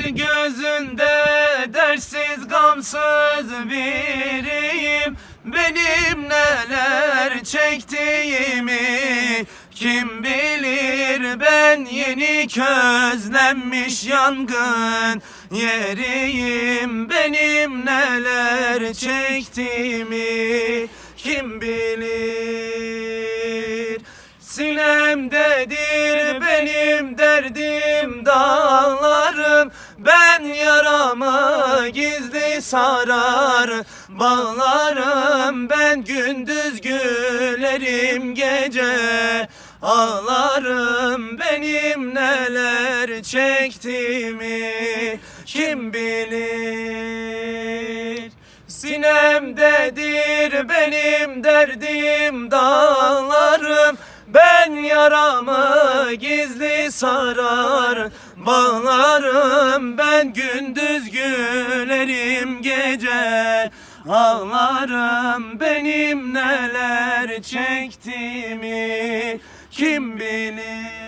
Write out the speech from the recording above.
Bir gözünde dersiz gamsız biriyim. Benim neler çektiğimi kim bilir, ben yeni közlenmiş yangın yeriyim. Benim neler çektiğimi kim bilir. Sinemdedir benim derdim dağlarım. Ben yaramı gizli sarar bağlarım. Ben gündüz gülerim, gece ağlarım. Benim neler çektiğimi kim bilir. Sinemdedir benim derdim dağlarım. Ben yaramı gizli sarar bağlarım. Ben gündüz gülerim, gece ağlarım. Benim neler çektiğimi kim bilir.